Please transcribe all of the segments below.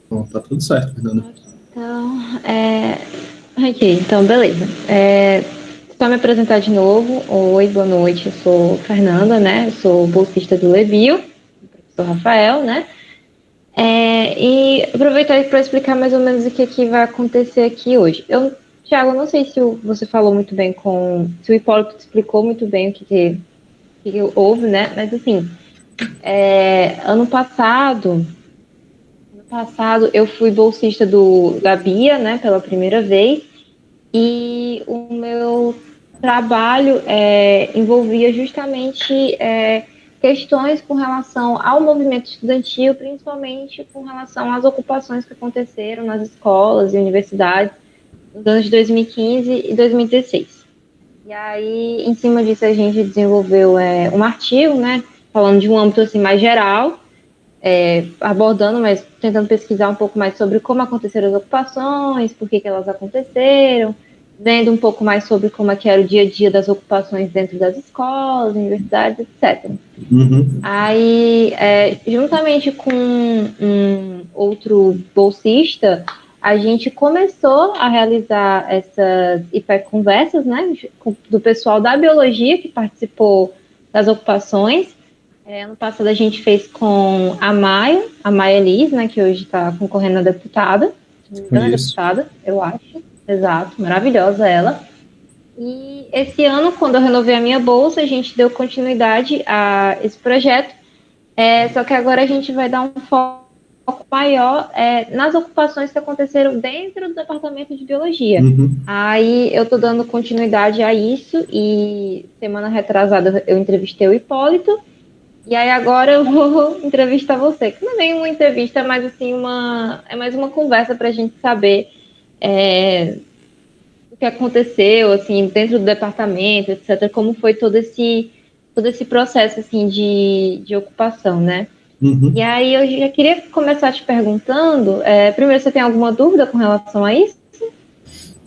Bom, tá tudo certo, Fernanda. Então, ok, então, beleza. Só me apresentar de novo. Oi, boa noite. Eu sou Fernanda, né? Eu sou bolsista do Levio, do professor Rafael, né? E aproveitar para explicar mais ou menos o que vai acontecer aqui hoje. Thiago, eu não sei se você falou muito bem se o Hipólito te explicou muito bem o que houve, né? Mas, assim, ano passado eu fui bolsista da Bia, né, pela primeira vez, e o meu trabalho envolvia justamente questões com relação ao movimento estudantil, principalmente com relação às ocupações que aconteceram nas escolas e universidades nos anos de 2015 e 2016. E aí, em cima disso, a gente desenvolveu um artigo, né, falando de um âmbito assim, mais geral, abordando, mas tentando pesquisar um pouco mais sobre como aconteceram as ocupações, por que elas aconteceram, vendo um pouco mais sobre como é que era o dia a dia das ocupações dentro das escolas, universidades, etc. Uhum. Aí, juntamente com um outro bolsista, a gente começou a realizar essas hiperconversas, né, do pessoal da biologia que participou das ocupações. Ano passado a gente fez com a Maia Liz, né, que hoje está concorrendo a deputada, se não me engano é Conheço. deputada, eu acho, exato, maravilhosa ela. E esse ano, quando eu renovei a minha bolsa, a gente deu continuidade a esse projeto, só que agora a gente vai dar um foco maior nas ocupações que aconteceram dentro do departamento de biologia. Uhum. Aí eu estou dando continuidade a isso e semana retrasada eu entrevistei o Hipólito, e aí agora eu vou entrevistar você. Que não é bem uma entrevista, mas assim, é mais uma conversa para a gente saber o que aconteceu, assim, dentro do departamento, etc., como foi todo esse processo, assim, de ocupação, né? E Uhum. aí eu já queria começar te perguntando, primeiro, você tem alguma dúvida com relação a isso?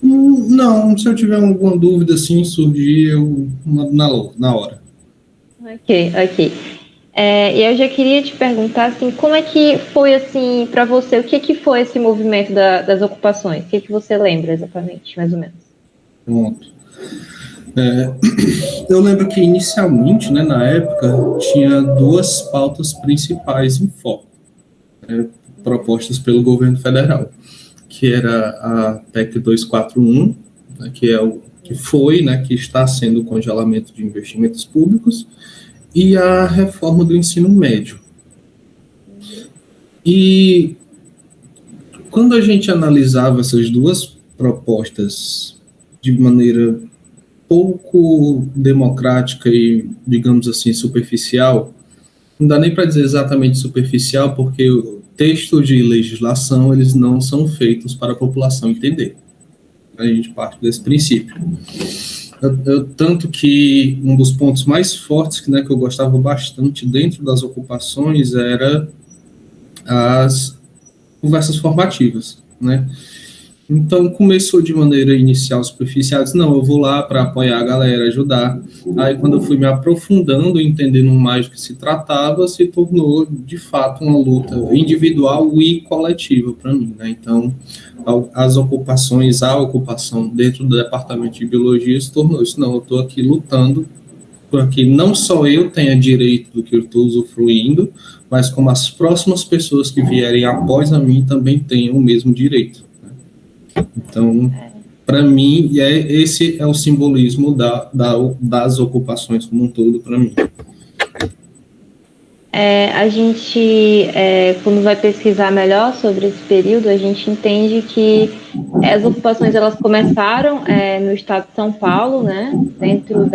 Não, se eu tiver alguma dúvida assim surgir, eu mando na hora. Ok, ok. E eu já queria te perguntar, assim, como é que foi, assim, para você, o que foi esse movimento das ocupações? O que você lembra exatamente, mais ou menos? Pronto. Eu lembro que inicialmente, né, na época, tinha duas pautas principais em foco, propostas pelo governo federal, que era a PEC 241, né, que é o que foi, né, que está sendo o congelamento de investimentos públicos, e a reforma do ensino médio. Uhum. E quando a gente analisava essas duas propostas de maneira pouco democrática e, digamos assim, superficial, não dá nem para dizer exatamente superficial, porque o texto de legislação eles não são feitos para a população entender. A gente parte desse princípio. Tanto que um dos pontos mais fortes, né, que eu gostava bastante dentro das ocupações era as conversas formativas, né? Então começou de maneira inicial superficial, disse, não, eu vou lá para apoiar a galera, ajudar. Aí quando eu fui me aprofundando, entendendo mais do que se tratava, se tornou de fato uma luta individual e coletiva para mim, né? Então as ocupações, a ocupação dentro do departamento de biologia se tornou isso, não, eu estou aqui lutando para que não só eu tenha direito do que eu estou usufruindo, mas como as próximas pessoas que vierem após a mim também tenham o mesmo direito. Então, para mim, esse é o simbolismo das ocupações como um todo para mim. A gente, quando vai pesquisar melhor sobre esse período, a gente entende que as ocupações elas começaram no estado de São Paulo, né, dentro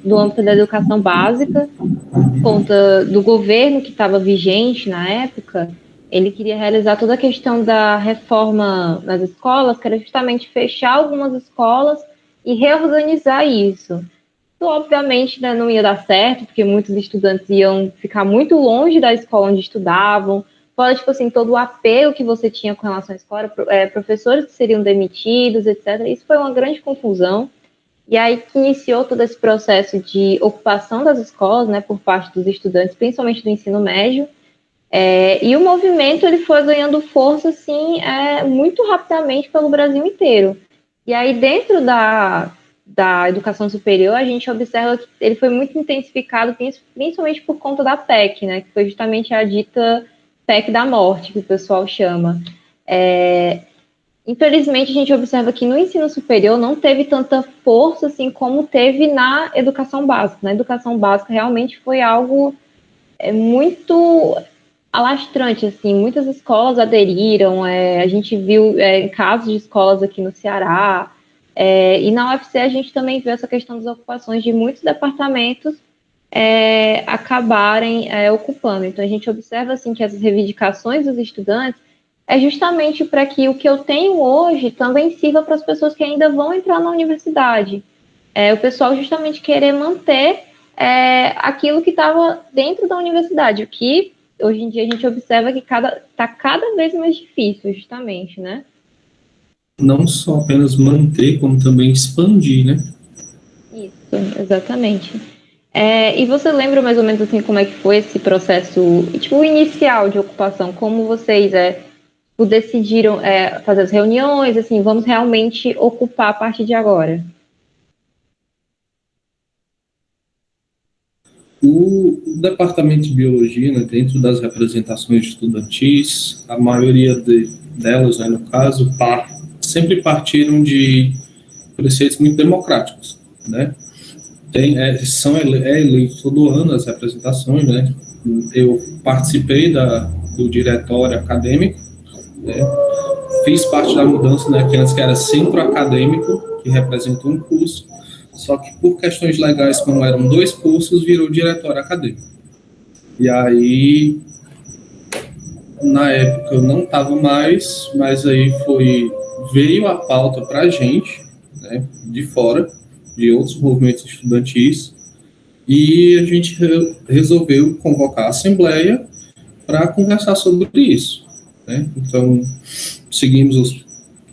do âmbito da educação básica, por conta do governo que estava vigente na época. Ele queria realizar toda a questão da reforma nas escolas, que era justamente fechar algumas escolas e reorganizar isso. Obviamente, né, não ia dar certo, porque muitos estudantes iam ficar muito longe da escola onde estudavam, fora, tipo assim, todo o apego que você tinha com relação à escola, professores que seriam demitidos, etc. Isso foi uma grande confusão. E aí que iniciou todo esse processo de ocupação das escolas, né, por parte dos estudantes, principalmente do ensino médio. E o movimento ele foi ganhando força assim, muito rapidamente pelo Brasil inteiro. E aí, dentro da educação superior, a gente observa que ele foi muito intensificado, principalmente por conta da PEC, né, que foi justamente a dita PEC da morte, que o pessoal chama. Infelizmente, a gente observa que no ensino superior não teve tanta força assim como teve na educação básica. Na educação básica, realmente foi algo muito alastrante, assim, muitas escolas aderiram, a gente viu casos de escolas aqui no Ceará, e na UFC a gente também viu essa questão das ocupações de muitos departamentos acabarem ocupando. Então a gente observa assim que as reivindicações dos estudantes é justamente para que o que eu tenho hoje também sirva para as pessoas que ainda vão entrar na universidade. O pessoal justamente querer manter aquilo que estava dentro da universidade, o que hoje em dia a gente observa que está cada vez mais difícil, justamente, né? Não só apenas manter, como também expandir, né? Isso, exatamente. E você lembra mais ou menos assim como é que foi esse processo, tipo, o inicial de ocupação, como vocês decidiram fazer as reuniões, assim, vamos realmente ocupar a partir de agora? O departamento de biologia, né, dentro das representações estudantis, a maioria delas, né, no caso, sempre partiram de preceitos muito democráticos, né? É eleito todo ano as representações, né? Eu participei do diretório acadêmico, né? Fiz parte da mudança, né, que antes que era centro acadêmico, que representa um curso, só que por questões legais, como eram dois cursos, virou diretório acadêmico. E aí, na época eu não estava mais, mas aí veio a pauta para a gente, né, de fora, de outros movimentos estudantis, e a gente resolveu convocar a assembleia para conversar sobre isso, né? Então, seguimos os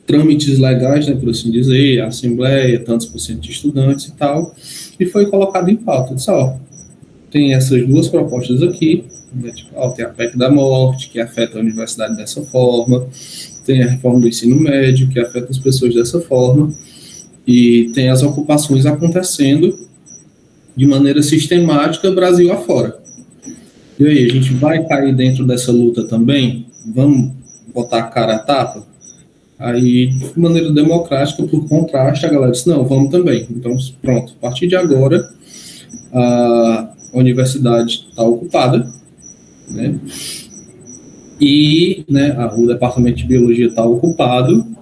trâmites legais, né, por assim dizer, a assembleia, tantos por cento de estudantes e tal, e foi colocado em pauta. Disse, tem essas duas propostas aqui, né, tipo, tem a PEC da morte, que afeta a universidade dessa forma, tem a reforma do ensino médio, que afeta as pessoas dessa forma, e tem as ocupações acontecendo de maneira sistemática Brasil afora. E aí, a gente vai cair dentro dessa luta também? Vamos botar a cara a tapa? Aí, de maneira democrática, por contraste, a galera disse, não, vamos também. Então, pronto, a partir de agora, a universidade está ocupada, né? E né, o departamento de biologia está ocupado,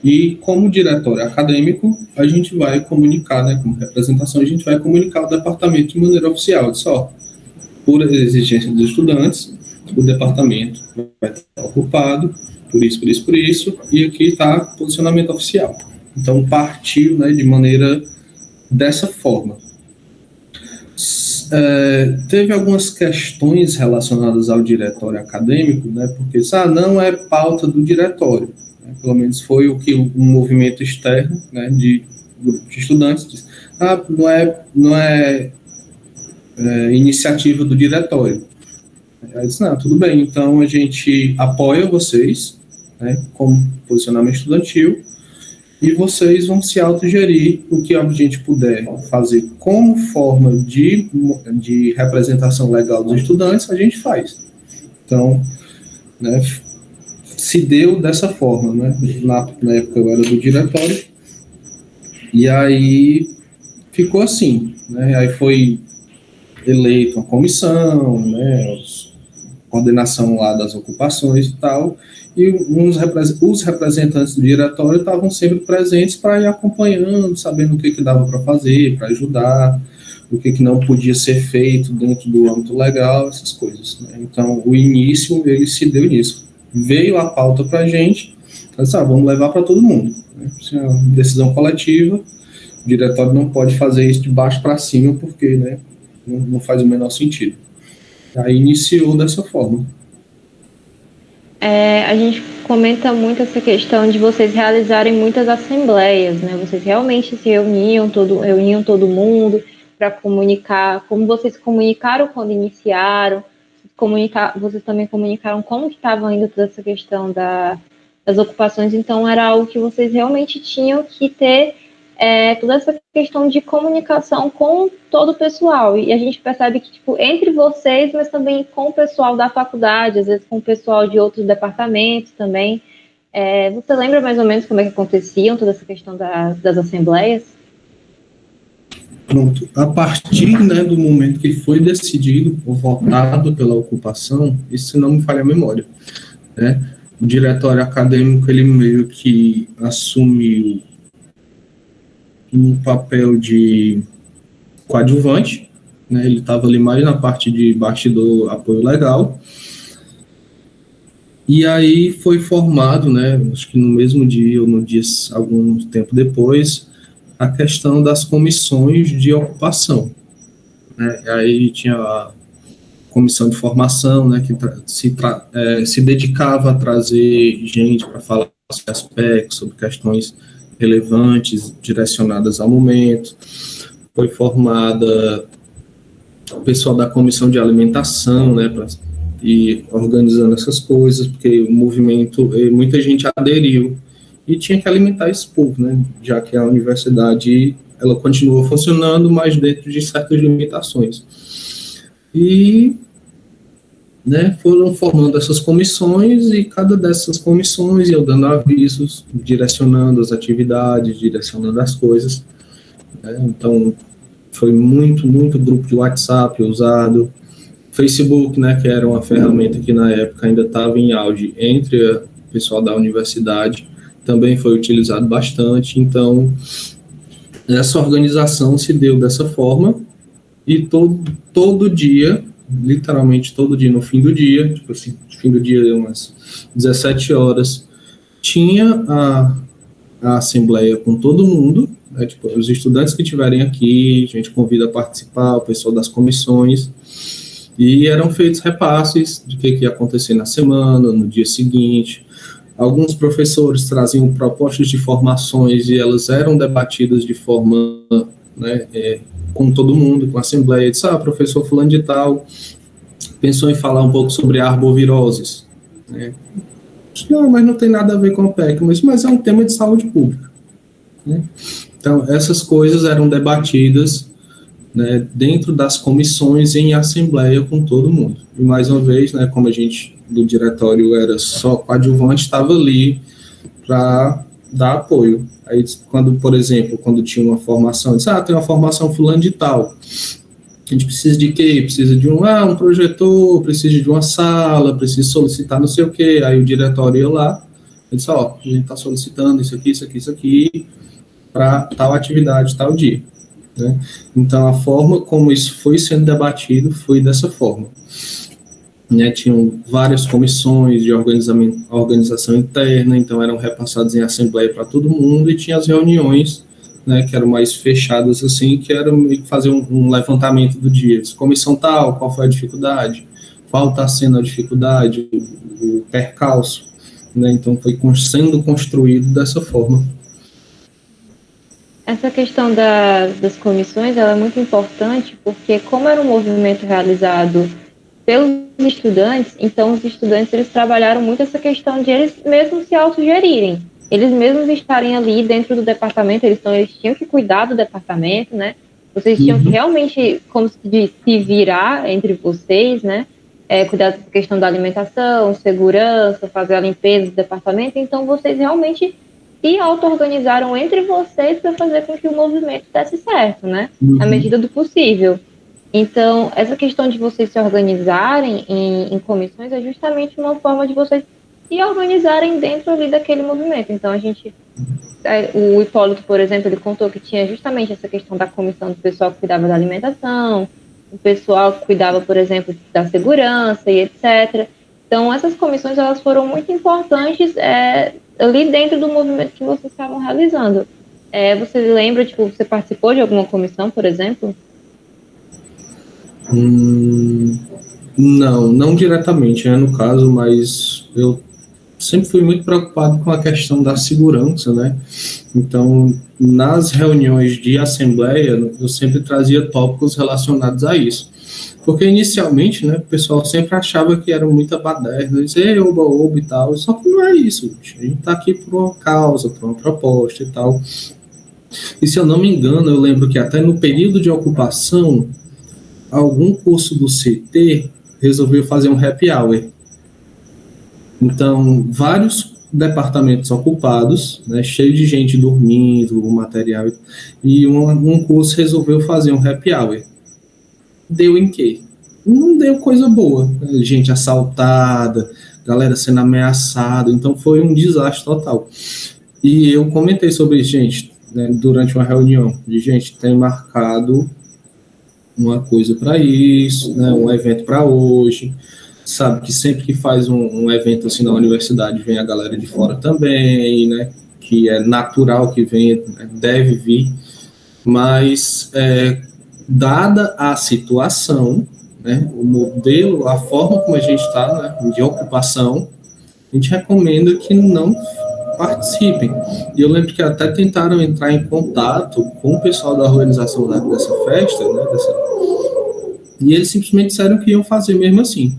e como diretório acadêmico, a gente vai comunicar, né, como representação, a gente vai comunicar ao departamento de maneira oficial, só por exigência dos estudantes, o departamento vai estar ocupado, por isso, por isso, por isso, e aqui está posicionamento oficial. Então, partiu, né, de maneira dessa forma. Teve algumas questões relacionadas ao diretório acadêmico, né, porque não é pauta do diretório, né, pelo menos foi o que o movimento externo, né, de grupo de estudantes disse, não é iniciativa do diretório. Aí disse, não, tudo bem, então a gente apoia vocês, né, como posicionamento estudantil, e vocês vão se autogerir o que a gente puder fazer como forma de representação legal dos estudantes, a gente faz. Então, né, se deu dessa forma, né, na época eu era do diretório, e aí ficou assim, né, aí foi eleito uma comissão, né, coordenação lá das ocupações e tal, e os representantes do diretório estavam sempre presentes para ir acompanhando, sabendo o que dava para fazer, para ajudar, o que não podia ser feito dentro do âmbito legal, essas coisas. Né? Então, o início, ele se deu nisso. Veio a pauta para a gente, vamos levar para todo mundo. Né? Isso é uma decisão coletiva, o diretório não pode fazer isso de baixo para cima, porque né, não faz o menor sentido. Aí iniciou dessa forma. A gente comenta muito essa questão de vocês realizarem muitas assembleias, né? Vocês realmente se reuniam todo mundo para comunicar, como vocês comunicaram quando iniciaram, vocês também comunicaram como que estava indo toda essa questão das ocupações, então era algo que vocês realmente tinham que ter toda essa questão de comunicação com todo o pessoal, e a gente percebe que, tipo, entre vocês, mas também com o pessoal da faculdade, às vezes com o pessoal de outros departamentos também. Você lembra mais ou menos como é que aconteciam toda essa questão das assembleias? Pronto. A partir, né, do momento que foi decidido ou votado pela ocupação, isso se não me falha a memória, né, o diretório acadêmico, ele meio que assumiu um papel de coadjuvante, né, ele estava ali mais na parte de bastidor, apoio legal, e aí foi formado, né, acho que no mesmo dia ou no dia, algum tempo depois, a questão das comissões de ocupação, né? Aí tinha a comissão de formação, né, que se dedicava a trazer gente para falar sobre aspectos, sobre questões relevantes, direcionadas ao momento. Foi formada o pessoal da comissão de alimentação, né, para ir organizando essas coisas, porque o movimento, muita gente aderiu e tinha que alimentar esse povo, né? Já que a universidade ela continua funcionando, mas dentro de certas limitações. E, né, foram formando essas comissões e cada dessas comissões iam dando avisos, direcionando as atividades, direcionando as coisas, né? Então, foi muito grupo de WhatsApp usado, Facebook, né, que era uma ferramenta que na época ainda estava em auge entre o pessoal da universidade, também foi utilizado bastante. Então, essa organização se deu dessa forma e todo dia, literalmente todo dia, no fim do dia, tipo assim, no fim do dia, umas 17 horas, tinha a assembleia com todo mundo, né, tipo, os estudantes que estiverem aqui, a gente convida a participar, o pessoal das comissões, e eram feitos repasses de que ia acontecer na semana, no dia seguinte. Alguns professores traziam propostas de formações e elas eram debatidas de forma, né, com todo mundo, com a assembleia. Disse, professor fulano de tal pensou em falar um pouco sobre arboviroses, né? Não, mas não tem nada a ver com o PEC, mas é um tema de saúde pública, né? Então, essas coisas eram debatidas, né, dentro das comissões em assembleia com todo mundo. E mais uma vez, né, como a gente do diretório era só coadjuvante, estava ali para dar apoio. Aí, quando, por exemplo, quando tinha uma formação, disse, tem uma formação fulano de tal, a gente precisa de quê? Precisa de um projetor, precisa de uma sala, precisa solicitar não sei o quê. Aí o diretório ia lá, ele disse, a gente está solicitando isso aqui, para tal atividade, tal dia, né? Então, a forma como isso foi sendo debatido foi dessa forma, né? Tinham várias comissões de organização interna, então eram repassados em assembleia para todo mundo, e tinha as reuniões, né, que eram mais fechadas, assim, que era fazer um levantamento do dia. Comissão tal, qual foi a dificuldade? Qual está sendo a dificuldade? O percalço, né? Então, foi sendo construído dessa forma. Essa questão das comissões, ela é muito importante, porque como era um movimento realizado pelos estudantes, então os estudantes eles trabalharam muito essa questão de eles mesmos se autogerirem, eles mesmos estarem ali dentro do departamento, eles tinham que cuidar do departamento, né? Vocês tinham que realmente, como se diz, se virar entre vocês, né? Cuidar dessa questão da alimentação, segurança, fazer a limpeza do departamento, então vocês realmente se auto-organizaram entre vocês para fazer com que o movimento desse certo, né? Na medida do possível. Então, essa questão de vocês se organizarem em comissões é justamente uma forma de vocês se organizarem dentro ali daquele movimento. Então, o Hipólito, por exemplo, ele contou que tinha justamente essa questão da comissão do pessoal que cuidava da alimentação, o pessoal que cuidava, por exemplo, da segurança e etc. Então, essas comissões, elas foram muito importantes ali dentro do movimento que vocês estavam realizando. Você lembra, tipo, você participou de alguma comissão, por exemplo? Não diretamente, né, no caso, mas eu sempre fui muito preocupado com a questão da segurança, né? Então, nas reuniões de assembleia, eu sempre trazia tópicos relacionados a isso. Porque inicialmente, né, o pessoal sempre achava que era muita baderna, dizer oba-oba e tal, só que não é isso, gente. A gente está aqui por uma causa, por uma proposta e tal. E se eu não me engano, eu lembro que até no período de ocupação, algum curso do CT resolveu fazer um happy hour. Então, vários departamentos ocupados, né, cheio de gente dormindo, o material, e um curso resolveu fazer um happy hour. Deu em quê? Não deu coisa boa, né? Gente assaltada, galera sendo ameaçada, então foi um desastre total. E eu comentei sobre isso, gente, né, durante uma reunião, de gente tem marcado uma coisa para isso, né, um evento para hoje, sabe que sempre que faz um evento assim na universidade vem a galera de fora também, né, que é natural que venha, deve vir, mas dada a situação, né, o modelo, a forma como a gente está, né, de ocupação, a gente recomenda que não participem. E eu lembro que até tentaram entrar em contato com o pessoal da organização dessa festa, né, e eles simplesmente disseram que iam fazer mesmo assim.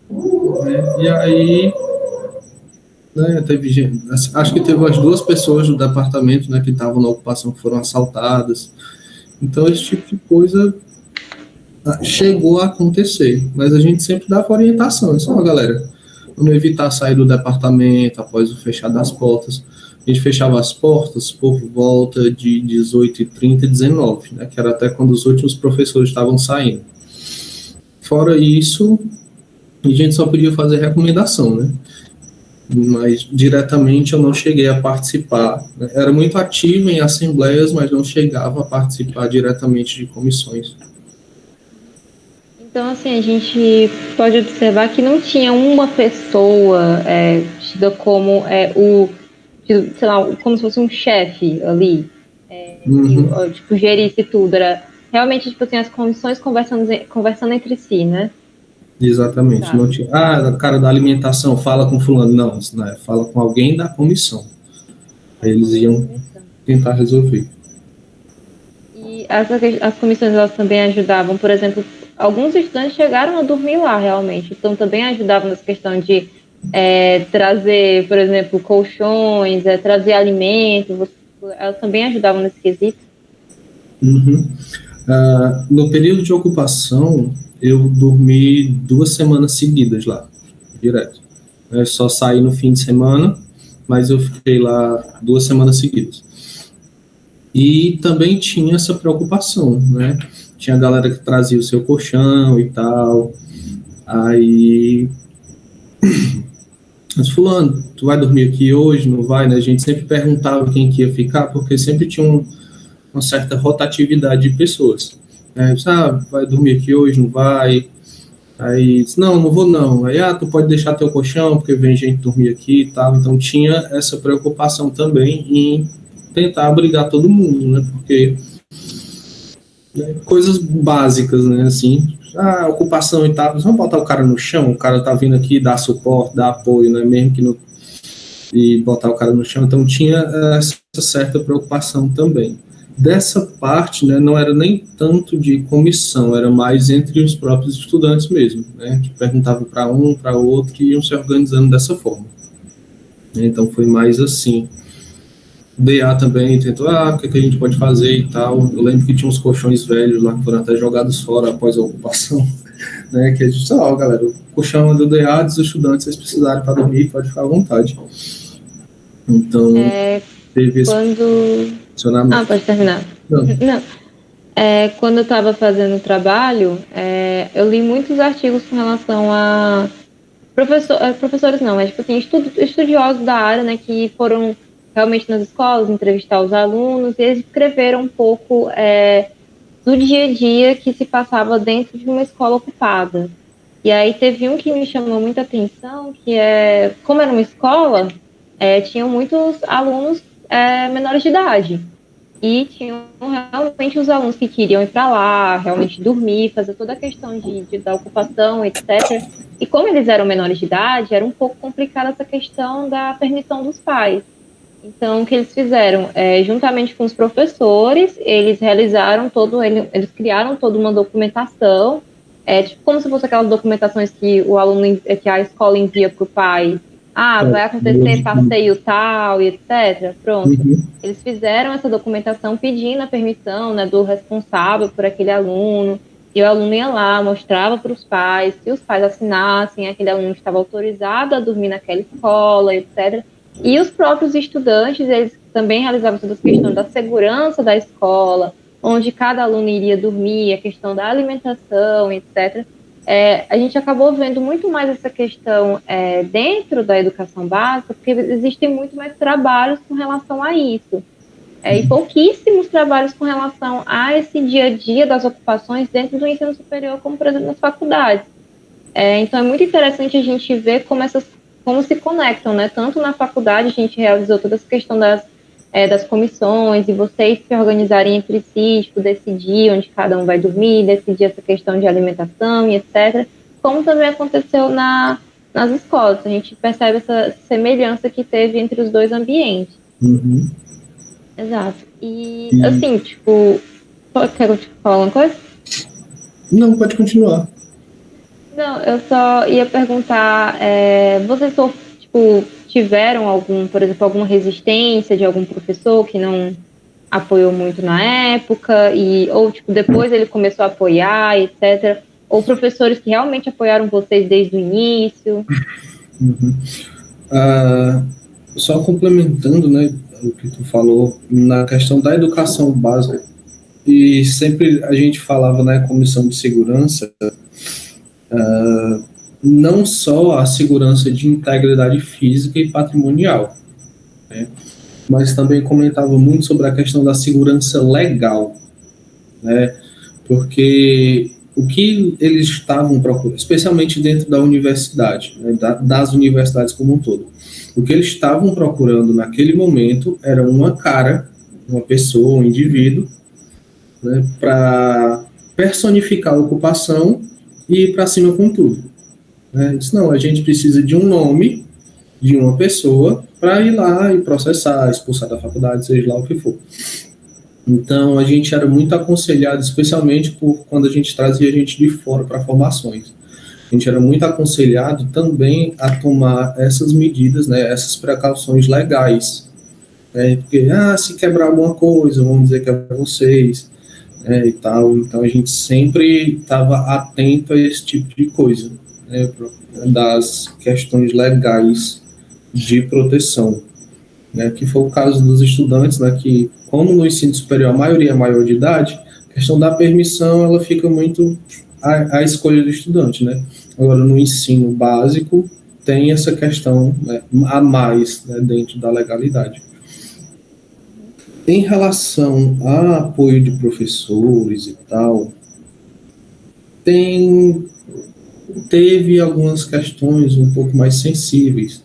Né? E aí, né, teve gente, acho que teve as duas pessoas do departamento, né, que estavam na ocupação que foram assaltadas. Então, esse tipo de coisa chegou a acontecer, mas a gente sempre dava orientação. Isso, ó, galera, vamos evitar sair do departamento após o fechar das portas. A gente fechava as portas por volta de 18h30 e 19h, né, que era até quando os últimos professores estavam saindo. Fora isso, a gente só podia fazer recomendação, né? Mas diretamente eu não cheguei a participar. Né? Era muito ativo em assembleias, mas não chegava a participar diretamente de comissões. Então, assim, a gente pode observar que não tinha uma pessoa tida como sei lá, como se fosse um chefe ali, que, tipo, gerisse tudo. Era realmente, tipo assim, as comissões conversando entre si, né? Exatamente. Tá. Não tinha, cara da alimentação, fala com fulano. Não, né, fala com alguém da comissão. Aí eles iam tentar resolver. E as comissões, elas também ajudavam, por exemplo, alguns estudantes chegaram a dormir lá, realmente. Então, também ajudavam nessa questão de trazer, por exemplo, colchões, trazer alimentos. Elas também ajudavam nesse quesito. No período de ocupação, eu dormi 2 semanas seguidas lá, direto. Eu só saí no fim de semana, mas eu fiquei lá 2 semanas seguidas. E também tinha essa preocupação, né? Tinha galera que trazia o seu colchão e tal. Aí, mas fulano, tu vai dormir aqui hoje? Não vai, né? A gente sempre perguntava quem que ia ficar, porque sempre tinha uma certa rotatividade de pessoas. Vai dormir aqui hoje? Não vai? Aí, disse, não vou não. Aí, tu pode deixar teu colchão, porque vem gente dormir aqui e tal. Então, tinha essa preocupação também em tentar abrigar todo mundo, né? Porque coisas básicas, né? Assim, ocupação e tal, vamos botar o cara no chão, o cara tá vindo aqui dar suporte, dar apoio, né? Mesmo que não. E botar o cara no chão. Então, tinha essa certa preocupação também. Dessa parte, né, não era nem tanto de comissão, era mais entre os próprios estudantes mesmo, né, que perguntavam para um, para outro, que iam se organizando dessa forma. Então foi mais assim. O DA também tentou, o que a gente pode fazer e tal. Eu lembro que tinha uns colchões velhos lá que foram até jogados fora após a ocupação, né, que a gente disse, galera, o colchão é do DA, dos estudantes, se vocês precisarem para dormir, pode ficar à vontade. Então, teve esse funcionamento. Pode terminar. Não. Quando eu estava fazendo o trabalho, eu li muitos artigos com relação a professores não, mas tipo assim, estudiosos da área, né, que foram realmente nas escolas entrevistar os alunos, e eles escreveram um pouco do dia a dia que se passava dentro de uma escola ocupada. E aí teve um que me chamou muita atenção, que como era uma escola, tinham muitos alunos menores de idade. E tinham realmente os alunos que queriam ir para lá, realmente dormir, fazer toda a questão da ocupação, etc. E como eles eram menores de idade, era um pouco complicada essa questão da permissão dos pais. Então, o que eles fizeram? Juntamente com os professores, eles criaram toda uma documentação Tipo, como se fosse aquelas documentações que que a escola envia para o pai. Ah, vai acontecer passeio tal e etc. Pronto. Uhum. Eles fizeram essa documentação pedindo a permissão, né, do responsável por aquele aluno. E o aluno ia lá, mostrava para os pais. Se os pais assinassem, aquele aluno estava autorizado a dormir naquela escola, etc. E os próprios estudantes, eles também realizavam toda essa questão da segurança da escola, onde cada aluno iria dormir, a questão da alimentação, etc. A gente acabou vendo muito mais essa questão dentro da educação básica, porque existem muito mais trabalhos com relação a isso. E pouquíssimos trabalhos com relação a esse dia a dia das ocupações dentro do ensino superior, como, por exemplo, nas faculdades. Então, é muito interessante a gente ver como se conectam, né? Tanto na faculdade, a gente realizou toda essa questão das comissões e vocês se organizarem entre si, tipo, decidir onde cada um vai dormir, decidir essa questão de alimentação e etc., como também aconteceu nas escolas. A gente percebe essa semelhança que teve entre os dois ambientes. Uhum. Exato. E, assim, tipo, quero te falar uma coisa? Não, pode continuar. Não, eu só ia perguntar, vocês tipo, tiveram por exemplo, alguma resistência de algum professor que não apoiou muito na época, ou tipo, depois ele começou a apoiar, etc. Ou professores que realmente apoiaram vocês desde o início? Uhum. Só complementando, né, o que tu falou, na questão da educação básica, e sempre a gente falava na comissão de segurança, não só a segurança de integridade física e patrimonial, né, mas também comentava muito sobre a questão da segurança legal, né, porque o que eles estavam procurando, especialmente dentro da universidade, né, das universidades como um todo, o que eles estavam procurando naquele momento era uma pessoa, um indivíduo, né, para personificar a ocupação e ir para cima com tudo. Né? Disse, não, a gente precisa de um nome de uma pessoa para ir lá e processar, expulsar da faculdade, seja lá o que for. Então, a gente era muito aconselhado, especialmente por quando a gente trazia gente de fora para formações. A gente era muito aconselhado também a tomar essas medidas, né, essas precauções legais. Né, porque, se quebrar alguma coisa, vamos dizer que é para vocês, e tal. Então, a gente sempre estava atento a esse tipo de coisa, né, das questões legais de proteção. Né, que foi o caso dos estudantes, né, que como no ensino superior a maioria é maior de idade, a questão da permissão ela fica muito à escolha do estudante, né? Agora no ensino básico tem essa questão, né, a mais, né, dentro da legalidade. Em relação a apoio de professores e tal, teve algumas questões um pouco mais sensíveis,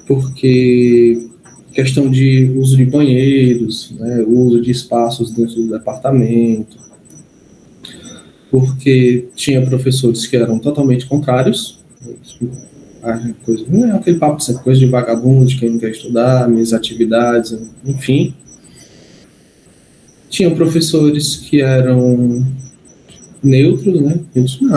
porque questão de uso de banheiros, né, uso de espaços dentro do departamento, porque tinha professores que eram totalmente contrários, não é aquele papo de coisa de vagabundo, de quem não quer estudar, minhas atividades, enfim. Tinha professores que eram neutros, né,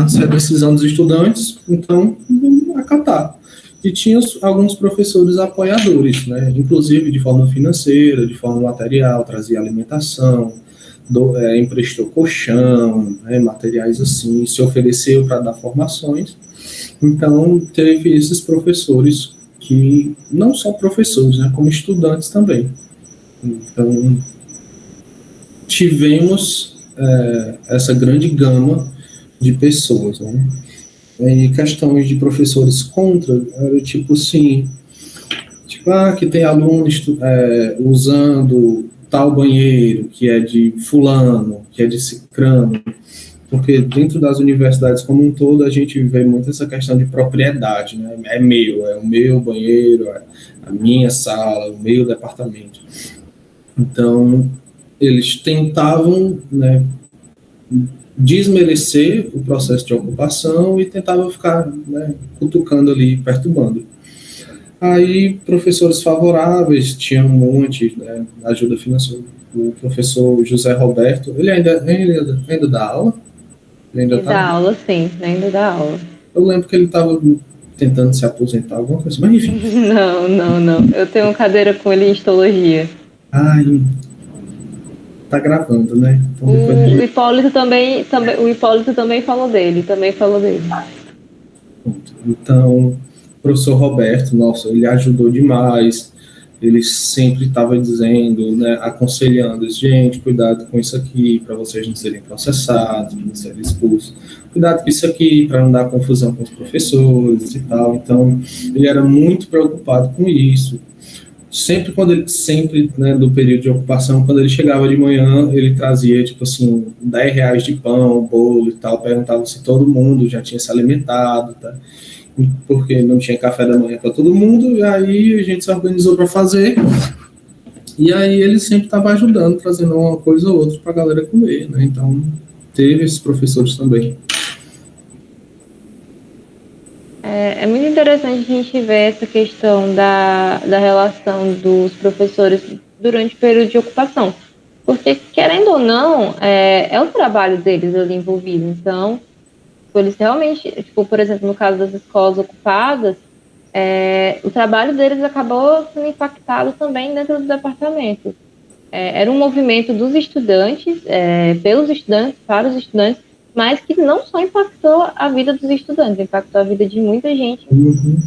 se é decisão dos estudantes, então vamos acatar. E tinha alguns professores apoiadores, né, inclusive de forma financeira, de forma material, trazia alimentação, emprestou colchão, né, materiais assim, se ofereceu para dar formações. Então, teve esses professores que, não só professores, né, como estudantes também. Então, tivemos essa grande gama de pessoas, né? E questões de professores contra, era tipo assim, que tem aluno usando tal banheiro, que é de fulano, que é de cicrano, porque dentro das universidades como um todo a gente vê muito essa questão de propriedade, né? É o meu banheiro, é a minha sala, o meu departamento. Então, eles tentavam, né, desmerecer o processo de ocupação e tentavam ficar, né, cutucando ali, perturbando. Aí, professores favoráveis, tinha um monte, né, ajuda financeira. O professor José Roberto, ele ainda dá aula? Ele ainda E tá. dá aula, sim, ainda dá aula. Eu lembro que ele estava tentando se aposentar, alguma coisa, mas enfim. Não, não, não. Eu tenho uma cadeira com ele em histologia. Ai, tá gravando, né? Então depois O ele. Hipólito o Hipólito também falou dele, também falou dele. Então, o professor Roberto, nossa, ele ajudou demais. Ele sempre estava dizendo, né, aconselhando, gente, cuidado com isso aqui, para vocês não serem processados, não serem expulsos. Cuidado com isso aqui, para não dar confusão com os professores e tal. Então, ele era muito preocupado com isso. Sempre, né, do período de ocupação, quando ele chegava de manhã, ele trazia, tipo assim, R$ 10 de pão, bolo e tal, perguntava se todo mundo já tinha se alimentado, tá? Porque não tinha café da manhã para todo mundo, e aí a gente se organizou para fazer, e aí ele sempre estava ajudando, trazendo uma coisa ou outra para a galera comer, né? Então, teve esses professores também. É muito interessante a gente ver essa questão da relação dos professores durante o período de ocupação. Porque, querendo ou não, é o trabalho deles ali envolvido. Então, eles realmente, tipo, por exemplo, no caso das escolas ocupadas, o trabalho deles acabou sendo impactado também dentro do departamento. Era um movimento dos estudantes, pelos estudantes, para os estudantes, mas que não só impactou a vida dos estudantes, impactou a vida de muita gente, Uhum.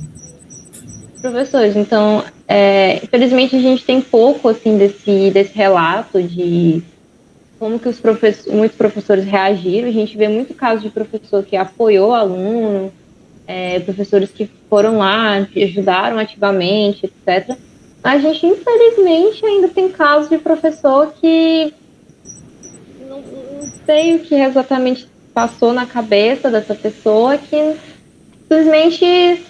professores. Então, infelizmente, a gente tem pouco assim desse relato de como que muitos professores reagiram. A gente vê muito caso de professor que apoiou o aluno, professores que foram lá, que ajudaram ativamente, etc. A gente, infelizmente, ainda tem casos de professor que não sei o que exatamente passou na cabeça dessa pessoa que simplesmente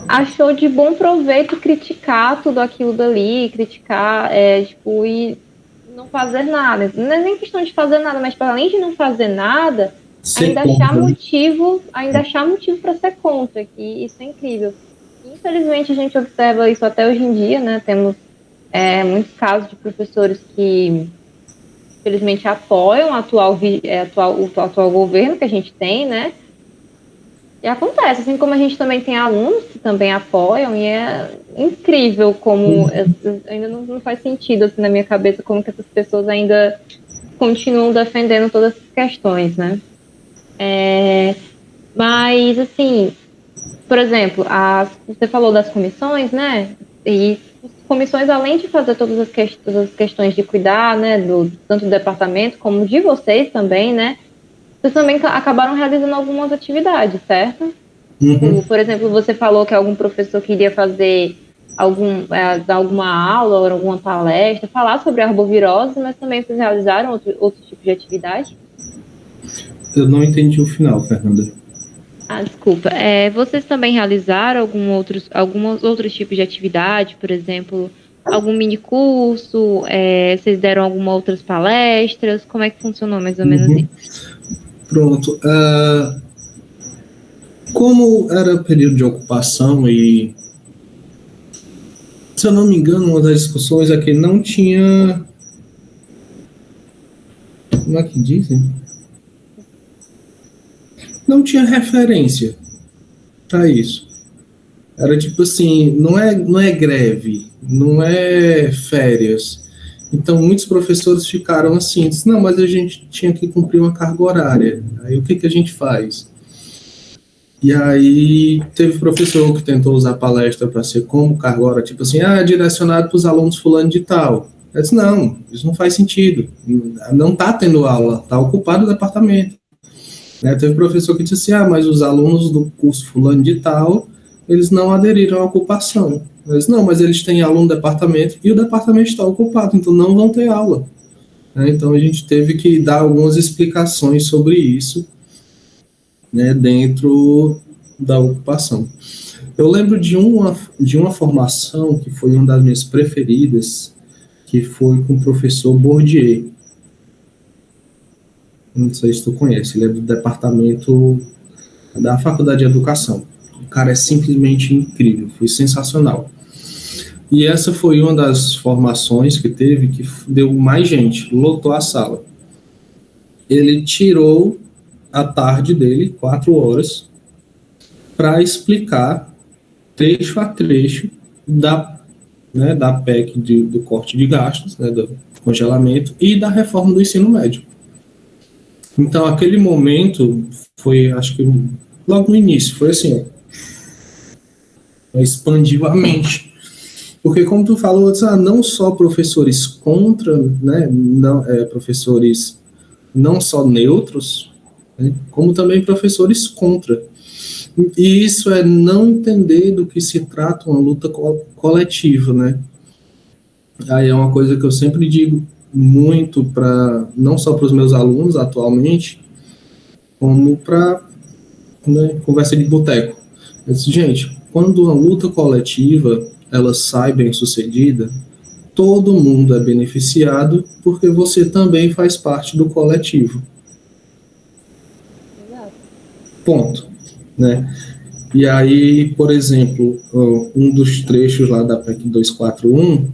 achou de bom proveito criticar tudo aquilo dali, criticar, tipo, e não fazer nada. Não é nem questão de fazer nada, mas para além de não fazer nada, Ser contra, né? ainda achar motivo para ser contra, que isso é incrível. Infelizmente, a gente observa isso até hoje em dia, né? Temos muitos casos de professores que, infelizmente, apoiam o atual governo que a gente tem, né? E acontece, assim como a gente também tem alunos que também apoiam, e é incrível como ainda não faz sentido assim, na minha cabeça como que essas pessoas ainda continuam defendendo todas essas questões, né? Mas, assim, por exemplo, você falou das comissões, né? E as comissões, além de fazer todas as questões de cuidar, né, tanto do departamento como de vocês também, né? Vocês também acabaram realizando algumas atividades, certo? Uhum. Por exemplo, você falou que algum professor queria fazer dar alguma aula ou alguma palestra, falar sobre arbovirose, mas também vocês realizaram outro tipo de atividade? Eu não entendi o final, Fernanda. Ah, desculpa. Vocês também realizaram alguns outros tipos de atividade, por exemplo, algum mini curso? Vocês deram algumas outras palestras? Como é que funcionou mais ou menos Uhum. isso? Pronto. Como era período de ocupação e, se eu não me engano, uma das discussões é que não tinha. Como é que dizem? Não tinha referência para isso. Era tipo assim, não é greve, não é férias. Então muitos professores ficaram assim, disse, não, mas a gente tinha que cumprir uma carga horária. Aí o que que a gente faz? E aí teve professor que tentou usar a palestra para ser como carga horária, tipo assim, direcionado para os alunos fulano de tal. Eu disse, não, isso não faz sentido. Não está tendo aula, está ocupado o departamento. Né? Teve professor que disse assim, mas os alunos do curso fulano de tal, eles não aderiram à ocupação. Mas não, mas eles têm aluno no departamento e o departamento está ocupado, então não vão ter aula. Né? Então a gente teve que dar algumas explicações sobre isso, né, dentro da ocupação. Eu lembro de uma formação que foi uma das minhas preferidas, que foi com o professor Bourdieu. Não sei se tu conhece, ele é do departamento da Faculdade de Educação. O cara é simplesmente incrível, foi sensacional. E essa foi uma das formações que teve que deu mais gente, lotou a sala. Ele tirou a tarde dele, 4 horas, para explicar trecho a trecho da PEC do corte de gastos, né, do congelamento e da reforma do ensino médio. Então, aquele momento foi, acho que logo no início, foi assim, ó, expandiu a mente. Porque, como tu falou, não só professores contra, né, não, professores não só neutros, né, como também professores contra. E isso é não entender do que se trata uma luta coletiva, né? Aí é uma coisa que eu sempre digo muito para não só para os meus alunos atualmente, como para, né, conversa de boteco. Eu disse, gente, quando uma luta coletiva ela sai bem sucedida, todo mundo é beneficiado porque você também faz parte do coletivo. Exato. Ponto, né? E aí, por exemplo, um dos trechos lá da PEC 241,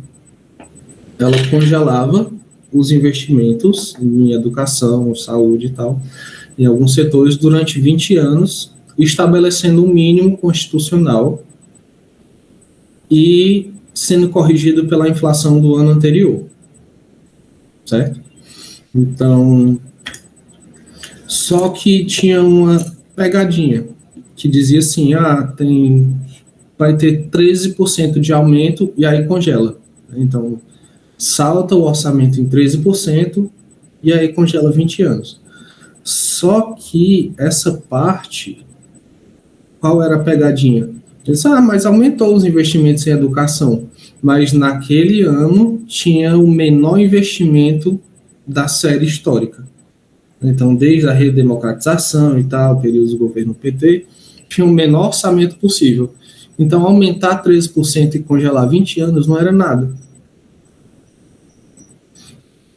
ela congelava os investimentos em educação, saúde e tal, em alguns setores durante 20 anos, estabelecendo um mínimo constitucional e sendo corrigido pela inflação do ano anterior, certo? Então, só que tinha uma pegadinha que dizia assim, vai ter 13% de aumento e aí congela. Então, salta o orçamento em 13% e aí congela 20 anos. Só que essa parte, qual era a pegadinha? Eles, mas aumentou os investimentos em educação, mas naquele ano tinha o menor investimento da série histórica. Então, desde a redemocratização e tal, período do governo PT, tinha o menor orçamento possível. Então, aumentar 13% e congelar 20 anos não era nada.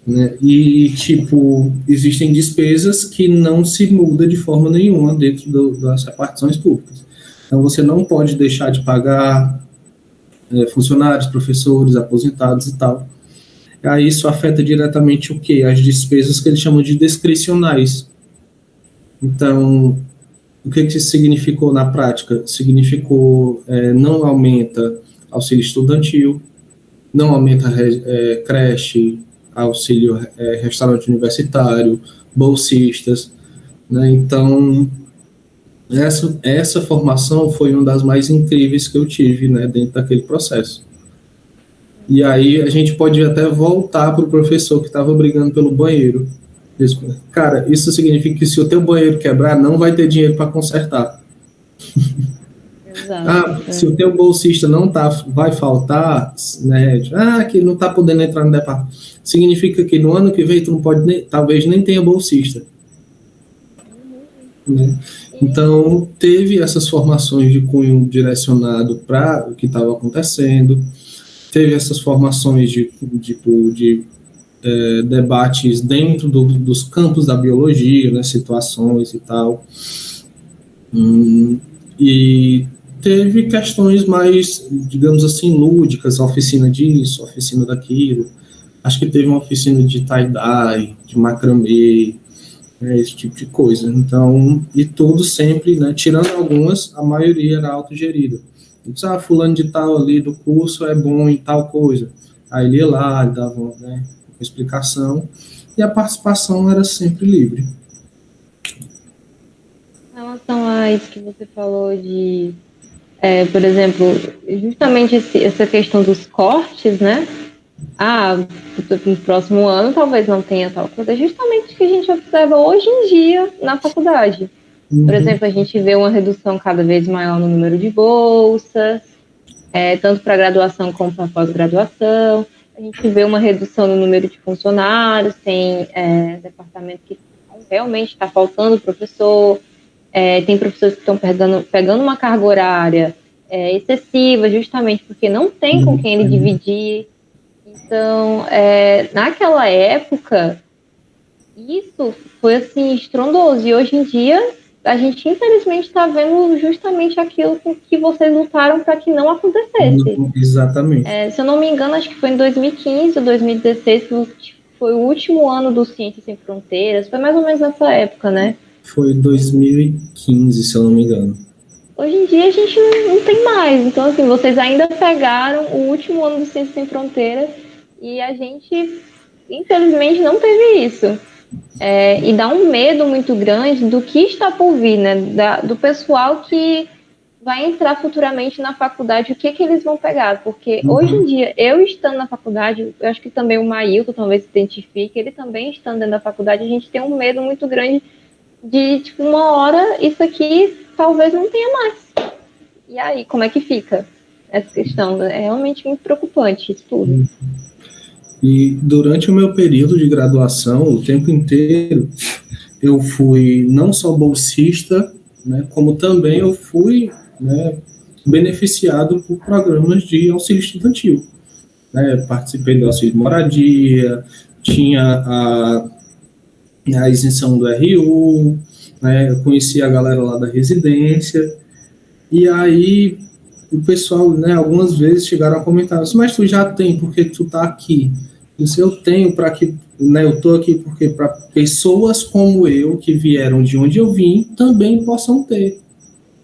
Né? E, tipo, existem despesas que não se muda de forma nenhuma dentro das repartições públicas. Então, você não pode deixar de pagar funcionários, professores, aposentados e tal. Aí isso afeta diretamente o quê? As despesas que eles chamam de discricionais. Então, o que isso significou na prática? Significou não aumenta auxílio estudantil, não aumenta creche, auxílio restaurante universitário, bolsistas, né? Então, essa formação foi uma das mais incríveis que eu tive, né, dentro daquele processo. E aí a gente pode até voltar para o professor que estava brigando pelo banheiro. Cara, isso significa que se o teu banheiro quebrar, não vai ter dinheiro para consertar. Exato. Se o teu bolsista não tá, vai faltar, né? Que não tá podendo entrar no departamento. Significa que no ano que vem tu não pode talvez nem tenha bolsista. Né? Então, teve essas formações de cunho direcionado para o que estava acontecendo, teve essas formações de debates dentro dos campos da biologia, né, situações e tal. E teve questões mais, digamos assim, lúdicas, oficina disso, oficina daquilo. Acho que teve uma oficina de tie-dye, de macramê, esse tipo de coisa. Então, e tudo sempre, né, tirando algumas, a maioria era autogerida. Fulano de tal ali do curso é bom em tal coisa. Aí ele ia lá, dava, né, uma explicação, e a participação era sempre livre. Em relação a isso que você falou de, por exemplo, justamente essa questão dos cortes, né? No próximo ano talvez não tenha tal coisa. É justamente o que a gente observa hoje em dia na faculdade. Por exemplo, a gente vê uma redução cada vez maior no número de bolsas, tanto para graduação como para pós-graduação. A gente vê uma redução no número de funcionários, tem departamento que realmente está faltando professor, tem professores que estão pegando uma carga horária excessiva, justamente porque não tem com quem ele dividir. Então, naquela época, isso foi assim estrondoso. E hoje em dia, a gente infelizmente está vendo justamente aquilo que vocês lutaram para que não acontecesse. Exatamente. Se eu não me engano, acho que foi em 2015 ou 2016 que foi o último ano do Ciências Sem Fronteiras. Foi mais ou menos nessa época, né? Foi 2015, se eu não me engano. Hoje em dia a gente não tem mais. Então, assim, vocês ainda pegaram o último ano do Ciência Sem Fronteiras e a gente, infelizmente, não teve isso. E dá um medo muito grande do que está por vir, né? Do pessoal que vai entrar futuramente na faculdade, o que eles vão pegar. Porque hoje em dia, eu estando na faculdade, eu acho que também o Mailton talvez se identifique, ele também estando dentro da faculdade, a gente tem um medo muito grande de, tipo, uma hora isso aqui talvez não tenha mais. E aí, como é que fica essa questão? É realmente muito preocupante isso tudo. E durante o meu período de graduação, o tempo inteiro, eu fui não só bolsista, né, como também eu fui, né, beneficiado por programas de auxílio estudantil. Né, participei do auxílio de moradia, tinha a isenção do RU, né, eu conheci a galera lá da residência, e aí o pessoal, né, algumas vezes chegaram a comentar, mas tu já tem, porque tu tá aqui? Isso eu tenho para que, né, eu tô aqui porque para pessoas como eu, que vieram de onde eu vim, também possam ter,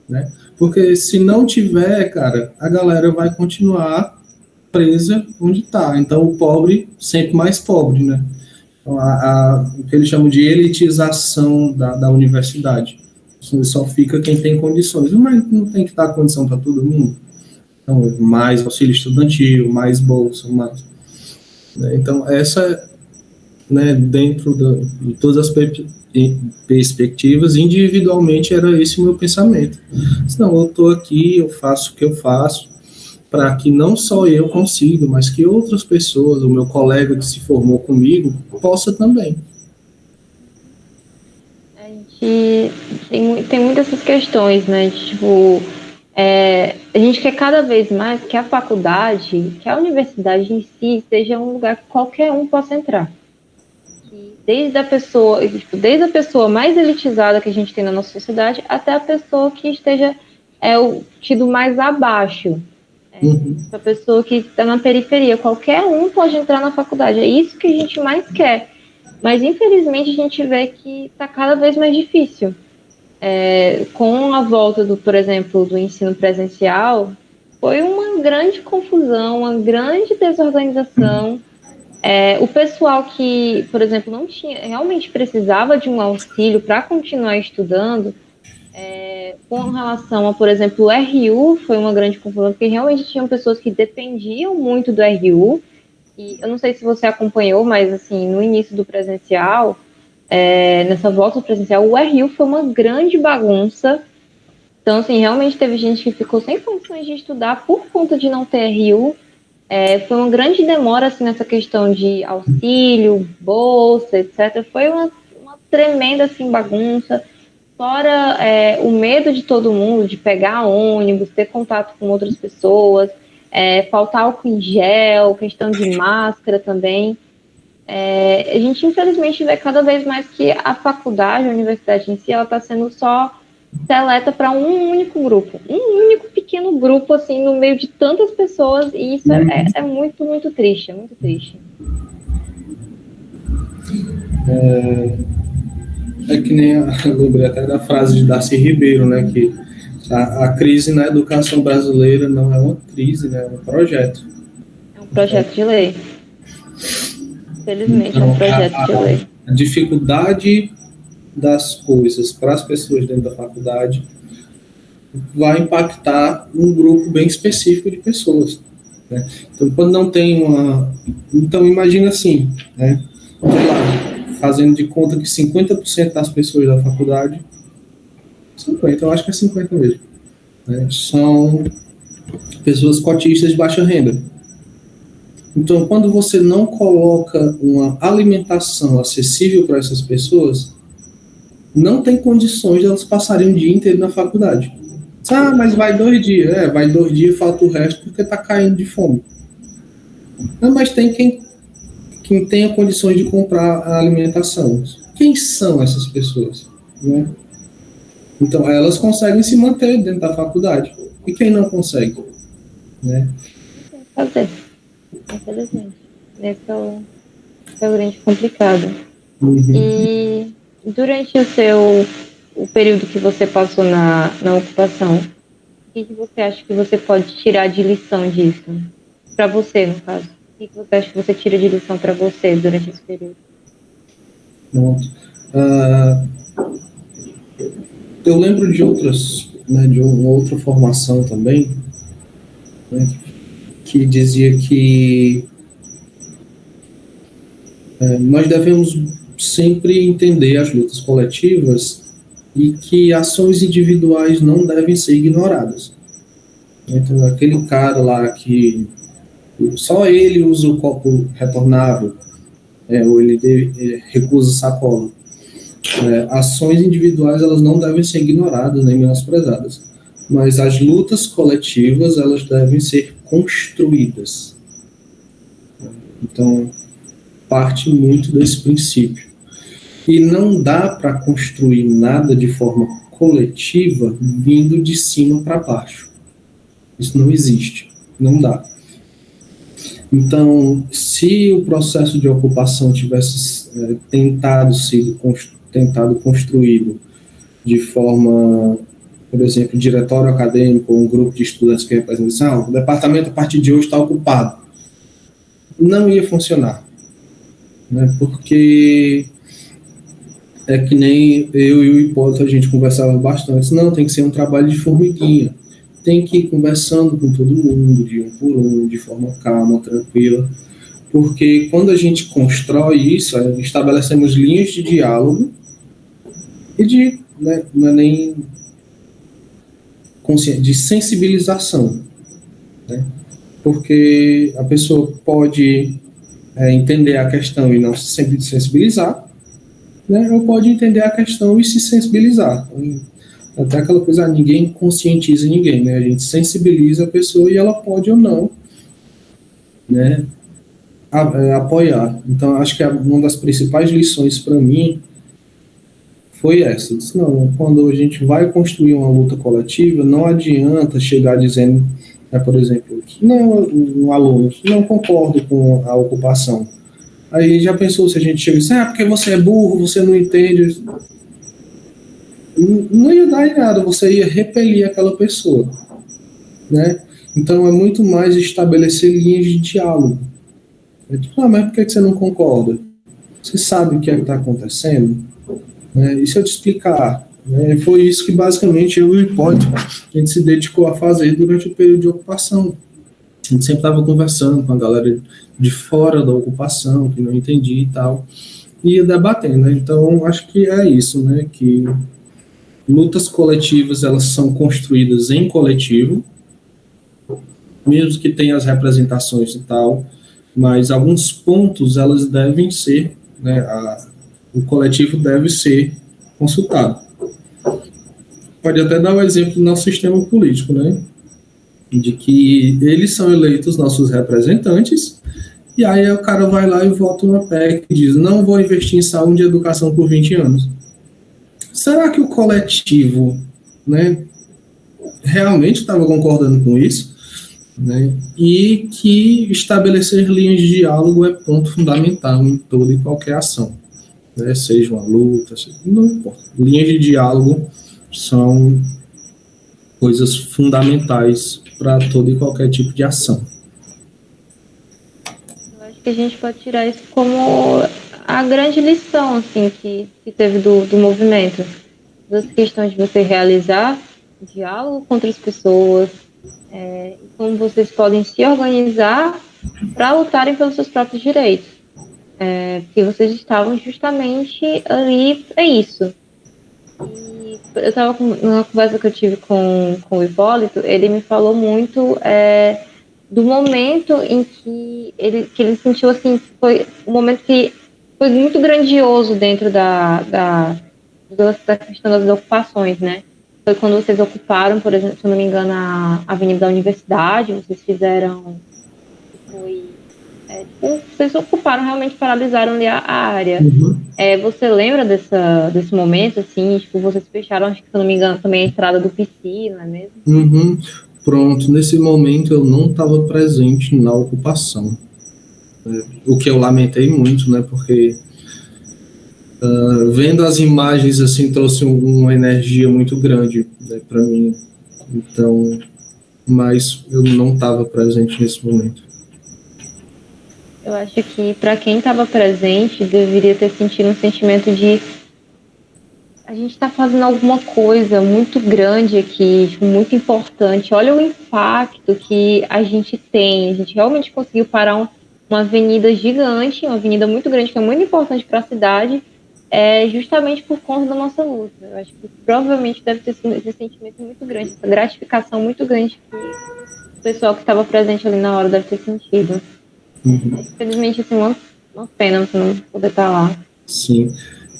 né? Porque se não tiver, cara, a galera vai continuar presa onde está. Então o pobre sempre mais pobre, né? Então, o que eles chamam de elitização da universidade. Só fica quem tem condições, mas não tem que dar condição para todo mundo. Então, mais auxílio estudantil, mais bolsa, mais. Né? Então, essa, né, dentro de todas as perspectivas, individualmente era esse o meu pensamento. Senão, eu estou aqui, eu faço o que eu faço, para que não só eu consiga, mas que outras pessoas, o meu colega que se formou comigo, possa também. A gente tem muitas essas questões, né? Tipo, a gente quer cada vez mais que a faculdade, que a universidade em si, seja um lugar que qualquer um possa entrar. Que desde a pessoa mais elitizada que a gente tem na nossa sociedade, até a pessoa que esteja o tido mais abaixo. Uhum. A pessoa que está na periferia, qualquer um pode entrar na faculdade. É isso que a gente mais quer. Mas infelizmente a gente vê que está cada vez mais difícil. Com a volta por exemplo, do ensino presencial, foi uma grande confusão, uma grande desorganização. O pessoal que, por exemplo, não tinha, realmente precisava de um auxílio para continuar estudando, com relação a, por exemplo, o RU, foi uma grande confusão, porque realmente tinham pessoas que dependiam muito do RU, e eu não sei se você acompanhou, mas assim, no início do presencial, nessa volta do presencial, o RU foi uma grande bagunça. Então, assim, realmente teve gente que ficou sem condições de estudar por conta de não ter RU. Foi uma grande demora, assim, nessa questão de auxílio, bolsa, etc. Foi uma tremenda, assim, bagunça. Fora o medo de todo mundo de pegar ônibus, ter contato com outras pessoas, faltar álcool em gel, questão de máscara também. A gente, infelizmente, vê cada vez mais que a faculdade, a universidade em si, ela está sendo só seleta para um único grupo, um único pequeno grupo, assim, no meio de tantas pessoas, e isso é muito, muito triste, é muito triste. É que nem eu lembrei até da frase de Darcy Ribeiro, né? Que a crise na educação brasileira não é uma crise, né? É um projeto. É um projeto de lei. Infelizmente, é um Então, projeto de lei. a dificuldade das coisas para as pessoas dentro da faculdade vai impactar um grupo bem específico de pessoas. Né? Então, quando não tem uma. Então, imagina assim, né? Sei lá, fazendo de conta que 50% das pessoas da faculdade, 50, eu acho que é 50 mesmo, né? São pessoas cotistas de baixa renda. Então, quando você não coloca uma alimentação acessível para essas pessoas, não tem condições de elas passarem o dia inteiro na faculdade. Ah, mas vai 2 dias. Vai 2 dias e falta o resto porque está caindo de fome. Não, mas tem quem tenha condições de comprar a alimentação. Quem são essas pessoas? Né? Então, elas conseguem se manter dentro da faculdade. E quem não consegue? Né? Fazer, infelizmente. Esse é o grande complicado. Uhum. E durante o período que você passou na ocupação, o que você acha que você pode tirar de lição disso? Para você, no caso. O que você acha que você tira de lição para você durante esse período? Pronto. Eu lembro de outras, né, de uma outra formação também, né, que dizia que nós devemos sempre entender as lutas coletivas e que ações individuais não devem ser ignoradas. Então, aquele cara lá que só ele usa o copo retornável, ou ele recusa sacola. Ações individuais elas não devem ser ignoradas nem menosprezadas, mas as lutas coletivas elas devem ser construídas. Então, parte muito desse princípio. E não dá para construir nada de forma coletiva vindo de cima para baixo. Isso não existe, não dá. Então, se o processo de ocupação tivesse tentado construído de forma, por exemplo, diretório acadêmico ou um grupo de estudantes que representam, o departamento a partir de hoje está ocupado, não ia funcionar, né? Porque é que nem eu e o Hipólito a gente conversava bastante, não, tem que ser um trabalho de formiguinha, tem que ir conversando com todo mundo, de um por um, de forma calma, tranquila, porque quando a gente constrói isso, estabelecemos linhas de diálogo e não é nem de sensibilização, né? Porque a pessoa pode entender a questão e não se sensibilizar, né? Ou pode entender a questão e se sensibilizar. Até aquela coisa, ninguém conscientiza ninguém, né? A gente sensibiliza a pessoa e ela pode ou não, né, apoiar. Então, acho que uma das principais lições para mim foi essa. Eu disse, não, quando a gente vai construir uma luta coletiva, não adianta chegar dizendo, por exemplo, não, um aluno, não concordo com a ocupação. Aí já pensou se a gente chega e diz, porque você é burro, você não entende. Não ia dar em nada, você ia repelir aquela pessoa, né? Então é muito mais estabelecer linhas de diálogo. Mas por que você não concorda? Você sabe o que é que está acontecendo? E se eu te explicar? Foi isso que basicamente eu e o Hipólito a gente se dedicou a fazer durante o período de ocupação. A gente sempre estava conversando com a galera de fora da ocupação, que não entendia e tal, e ia debatendo, né? Então, acho que é isso, né? Que lutas coletivas, elas são construídas em coletivo, mesmo que tenha as representações e tal, mas alguns pontos, elas devem ser, né? O coletivo deve ser consultado. Pode até dar um exemplo do nosso sistema político, né? De que eles são eleitos nossos representantes, e aí o cara vai lá e vota uma PEC e diz, não vou investir em saúde e educação por 20 anos. Será que o coletivo, né, realmente estava concordando com isso? Né? E que estabelecer linhas de diálogo é ponto fundamental em toda e qualquer ação. Né? Seja uma luta, não importa. Linhas de diálogo são coisas fundamentais para todo e qualquer tipo de ação. Eu acho que a gente pode tirar isso como a grande lição assim, que teve do movimento. Das questões de você realizar diálogo com outras pessoas, e como vocês podem se organizar para lutarem pelos seus próprios direitos. Porque vocês estavam justamente ali para isso. E eu estava numa conversa que eu tive com o Hipólito, ele me falou muito do momento em que ele sentiu assim, foi um momento que foi muito grandioso dentro da questão das ocupações, né? Foi quando vocês ocuparam, por exemplo, se eu não me engano, a Avenida da Universidade, vocês fizeram, vocês ocuparam, realmente paralisaram ali a área. Uhum. Você lembra desse momento, assim, tipo, vocês fecharam, acho que, se eu não me engano, também a entrada do PC, não é mesmo? Uhum. Pronto, nesse momento eu não estava presente na ocupação. O que eu lamentei muito, né, porque Vendo as imagens, assim, trouxe uma energia muito grande, né, para mim. Então, mas eu não estava presente nesse momento. Eu acho que para quem estava presente deveria ter sentido um sentimento de a gente está fazendo alguma coisa muito grande aqui, tipo, muito importante. Olha o impacto que a gente tem. A gente realmente conseguiu parar uma avenida gigante, uma avenida muito grande, que é muito importante para a cidade, justamente por conta da nossa luta. Eu acho que provavelmente deve ter sido esse sentimento muito grande, essa gratificação muito grande que o pessoal que estava presente ali na hora deve ter sentido. Infelizmente, assim, uma pena você não poder estar lá. Sim.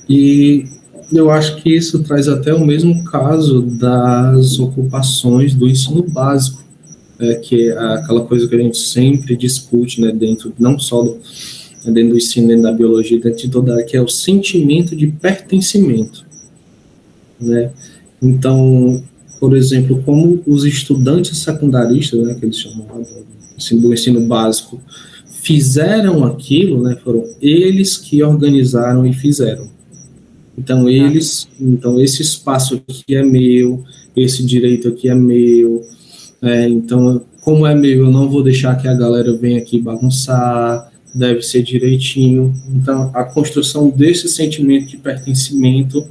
E eu acho que isso traz até o mesmo caso das ocupações do ensino básico, que é aquela coisa que a gente sempre discute, né, dentro, não só dentro do ensino, dentro da biologia, dentro de toda, que é o sentimento de pertencimento, né? Então, por exemplo, como os estudantes secundaristas, né, que eles chamam do ensino básico, fizeram aquilo, né, foram eles que organizaram e fizeram. Então, então esse espaço aqui é meu, esse direito aqui é meu, então, como é meu, eu não vou deixar que a galera venha aqui bagunçar, deve ser direitinho. Então, a construção desse sentimento de pertencimento,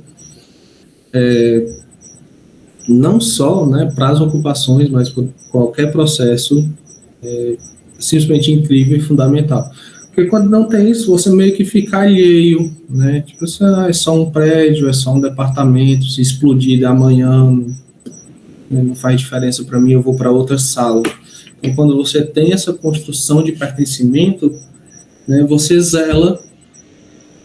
não só, né, para as ocupações, mas por qualquer processo, simplesmente incrível e fundamental. Porque quando não tem isso, você meio que fica alheio, né? Tipo assim, é só um prédio, é só um departamento, se explodir amanhã, né, não faz diferença para mim, eu vou para outra sala. Então, quando você tem essa construção de pertencimento, né, você zela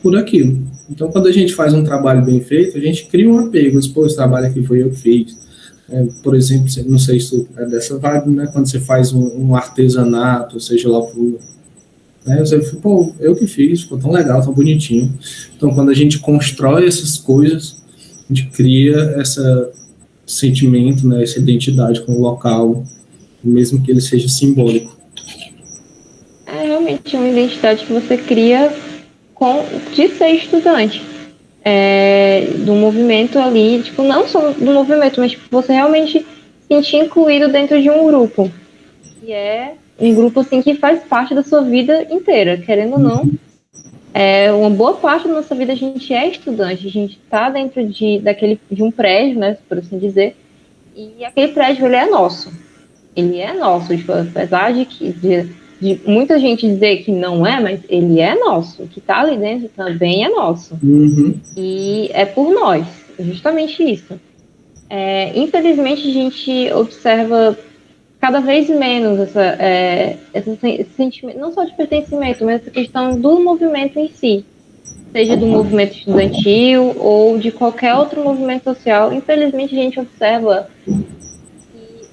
por aquilo. Então, quando a gente faz um trabalho bem feito, a gente cria um apego. Pô, esse trabalho aqui foi eu que fiz. Por exemplo, não sei se é dessa vibe, né, quando você faz um artesanato, seja lá o que, né, você fala, pô, eu que fiz, ficou tão legal, tão bonitinho. Então, quando a gente constrói essas coisas, a gente cria esse sentimento, né, essa identidade com o local, mesmo que ele seja simbólico. É realmente uma identidade que você cria de ser estudante. Do movimento ali, tipo, não só do movimento, mas tipo, você realmente se sentir incluído dentro de um grupo. Que é um grupo assim que faz parte da sua vida inteira, querendo ou não. Uma boa parte da nossa vida a gente é estudante, a gente está dentro de um prédio, né, por assim dizer, e aquele prédio ele é nosso. Ele é nosso, tipo, apesar de muita gente dizer que não é, mas ele é nosso. O que está ali dentro também é nosso. E é por nós, justamente isso. Infelizmente, a gente observa cada vez menos esse sentimento, não só de pertencimento, mas essa questão do movimento em si. Seja do movimento estudantil ou de qualquer outro movimento social. Infelizmente, a gente observa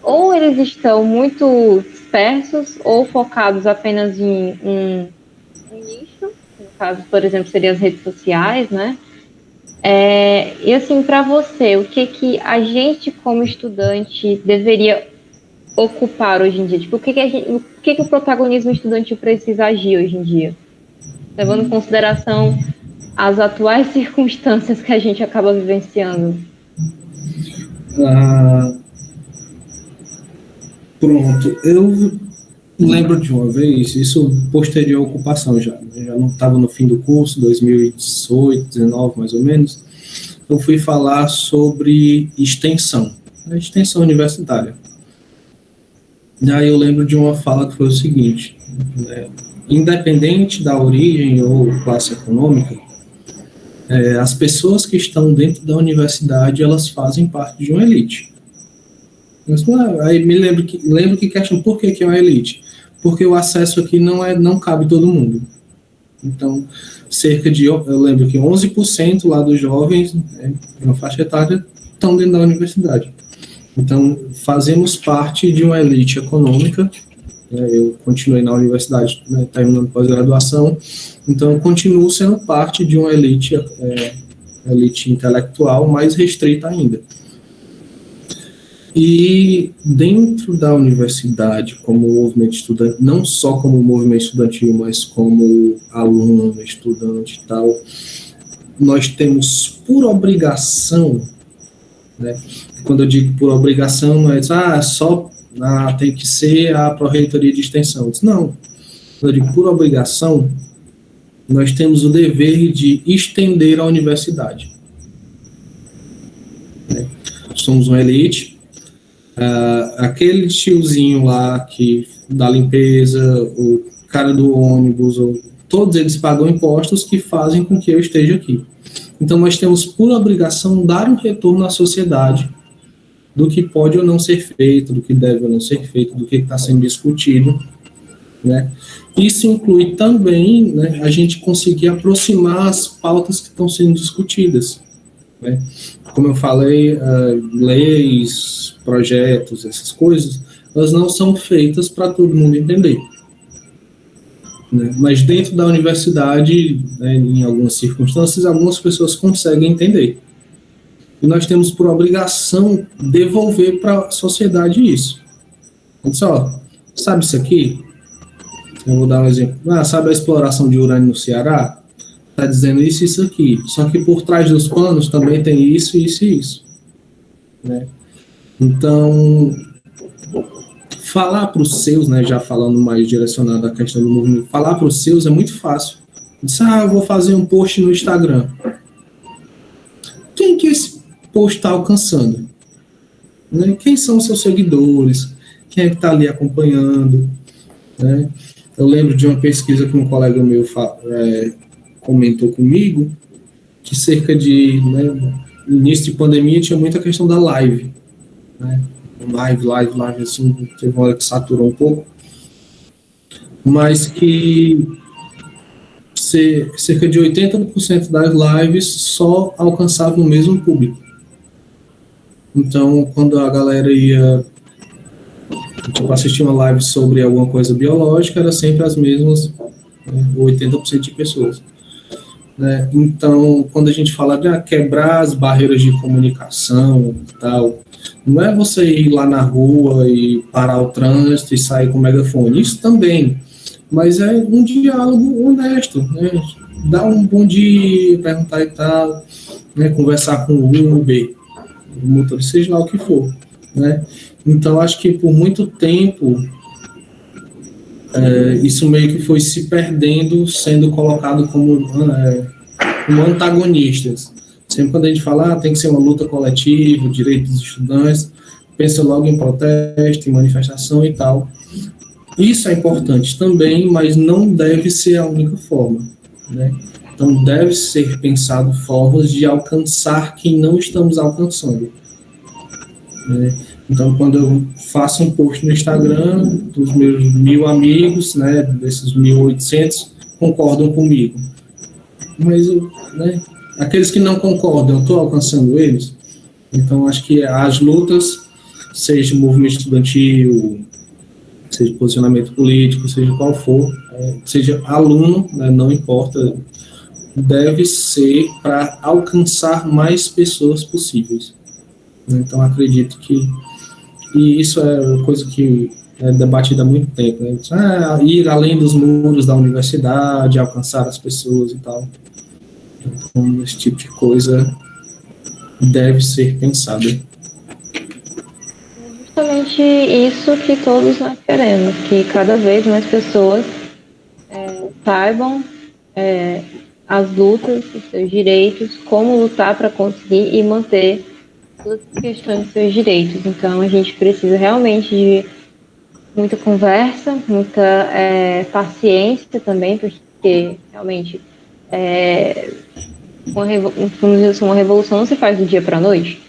ou eles estão muito dispersos ou focados apenas em um nicho, no caso, por exemplo, seriam as redes sociais, né? E assim, para você, o que a gente como estudante deveria ocupar hoje em dia? Tipo, o que o protagonismo estudantil precisa agir hoje em dia? Levando em consideração as atuais circunstâncias que a gente acaba vivenciando. Pronto, eu lembro de uma vez, isso posterior à ocupação já, né? Já não estava no fim do curso, 2018, 19 mais ou menos, eu fui falar sobre extensão, a extensão universitária. Daí eu lembro de uma fala que foi o seguinte, né, independente da origem ou classe econômica, as pessoas que estão dentro da universidade, elas fazem parte de uma elite. Aí me lembro que questionam por que é uma elite. Porque o acesso aqui não cabe todo mundo. Então, eu lembro que 11% lá dos jovens, né, na faixa etária, estão dentro da universidade. Então, fazemos parte de uma elite econômica. Eu continuei na universidade, né, terminando pós-graduação, então eu continuo sendo parte de uma elite intelectual mais restrita ainda. E dentro da universidade, como movimento estudante, não só como movimento estudantil, mas como aluno, estudante e tal, nós temos por obrigação, né? Quando eu digo por obrigação, não é só tem que ser a Pró-Reitoria de Extensão. Eu disse, não, quando eu digo por obrigação, nós temos o dever de estender a universidade. Né? Somos uma elite, aquele tiozinho lá que da limpeza, o cara do ônibus, todos eles pagam impostos que fazem com que eu esteja aqui. Então, nós temos por obrigação dar um retorno à sociedade do que pode ou não ser feito, do que deve ou não ser feito, do que está sendo discutido, né? Isso inclui também, né, a gente conseguir aproximar as pautas que estão sendo discutidas, né? Como eu falei, leis, projetos, essas coisas, elas não são feitas para todo mundo entender, né? Mas dentro da universidade, né, em algumas circunstâncias, algumas pessoas conseguem entender. E nós temos por obrigação devolver para a sociedade isso. Então, sabe isso aqui? Eu vou dar um exemplo. Sabe a exploração de urânio no Ceará? Está dizendo isso e isso aqui. Só que por trás dos panos também tem isso, isso e isso. Né? Então, falar para os seus, né, já falando mais direcionado à questão do movimento, falar para os seus é muito fácil. Diz, eu vou fazer um post no Instagram. Quem que esse post está alcançando? Né? Quem são os seus seguidores? Quem é que está ali acompanhando? Né? Eu lembro de uma pesquisa que um colega meu comentou comigo, que cerca de, né, no início de pandemia tinha muita questão da live, né? Live, assim, teve uma hora que saturou um pouco, mas que cerca de 80% das lives só alcançavam o mesmo público. Então, quando a galera ia assistir uma live sobre alguma coisa biológica, era sempre as mesmas, né, 80% de pessoas. Né? Então, quando a gente fala de quebrar as barreiras de comunicação e tal, não é você ir lá na rua e parar o trânsito e sair com o megafone, isso também, mas é um diálogo honesto, né? Dar um bom dia, perguntar e tal, né? Conversar com o Uber, o motorista, seja lá o que for, né? Então, acho que por muito tempo isso meio que foi se perdendo, sendo colocado como antagonistas. Sempre quando a gente fala tem que ser uma luta coletiva, direitos dos estudantes, pensa logo em protesto, em manifestação e tal. Isso é importante também, mas não deve ser a única forma, né? Então, deve ser pensado formas de alcançar quem não estamos alcançando, né? Então, quando eu faço um post no Instagram, dos meus 1.000 amigos, né, desses 1.800, concordam comigo. Mas, né, aqueles que não concordam, eu estou alcançando eles? Então, acho que as lutas, seja movimento estudantil, seja posicionamento político, seja qual for, seja aluno, né, não importa, deve ser para alcançar mais pessoas possíveis. Então, acredito que isso é uma coisa que é debatida há muito tempo, né? Ir além dos muros da universidade, alcançar as pessoas e tal. Então, esse tipo de coisa deve ser pensada. Justamente isso que todos nós queremos, que cada vez mais pessoas saibam as lutas, os seus direitos, como lutar para conseguir e manter todas as questões dos seus direitos. Então, a gente precisa realmente de muita conversa, muita paciência também, porque realmente uma revolução não se faz do dia para a noite.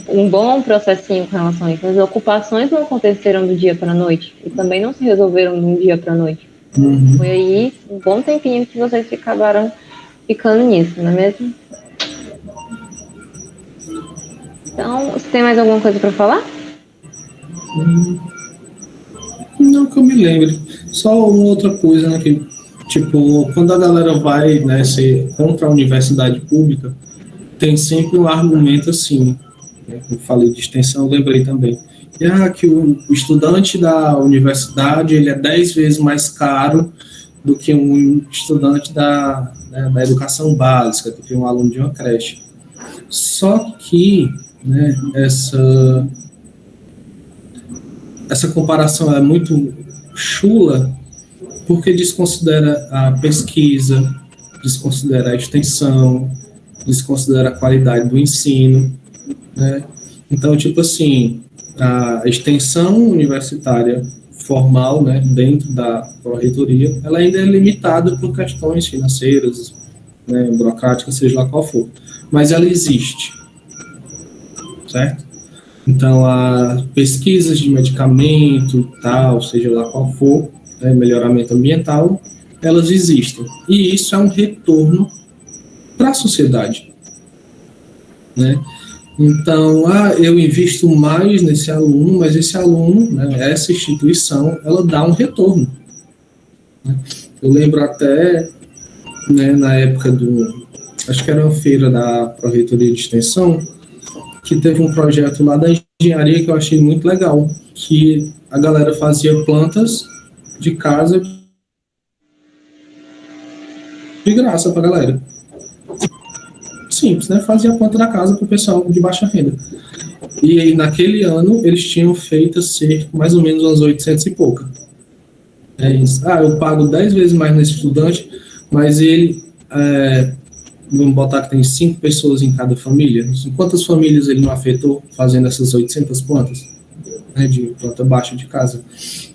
Um bom processinho com relação a isso. As ocupações não aconteceram do dia para a noite e também não se resolveram de um dia para a noite. Foi aí um bom tempinho que vocês acabaram ficando nisso, não é mesmo? Então, você tem mais alguma coisa para falar? Não que eu me lembre. Só uma outra coisa, né, que, tipo, quando a galera vai, né, ser contra a universidade pública, tem sempre um argumento assim, né, eu falei de extensão, eu lembrei também, que o estudante da universidade, ele é 10 vezes mais caro do que um estudante né, da educação básica, do que um aluno de uma creche. Só que, né, essa comparação é muito chula, porque desconsidera a pesquisa, desconsidera a extensão, desconsidera a qualidade do ensino, né? Então, tipo assim, a extensão universitária formal, né, dentro da pró-reitoria, ela ainda é limitada por questões financeiras, né, burocráticas, seja lá qual for, mas ela existe, certo? Então, as pesquisas de medicamento, tal, seja lá qual for, né, melhoramento ambiental, elas existem. E isso é um retorno para a sociedade, né? Então, eu invisto mais nesse aluno, mas esse aluno, né, essa instituição, ela dá um retorno, né? Eu lembro até, né, na época acho que era uma feira da Pró-Reitoria de Extensão, que teve um projeto lá da engenharia que eu achei muito legal, que a galera fazia plantas de casa de graça para a galera. Simples, né? Fazia a planta da casa para o pessoal de baixa renda. E aí, naquele ano, eles tinham feito cerca, mais ou menos umas 800 e pouca. É isso. Eu pago 10 vezes mais nesse estudante, mas ele, vamos botar que tem 5 pessoas em cada família. Quantas famílias ele não afetou fazendo essas 800 plantas, né, de planta baixa de casa?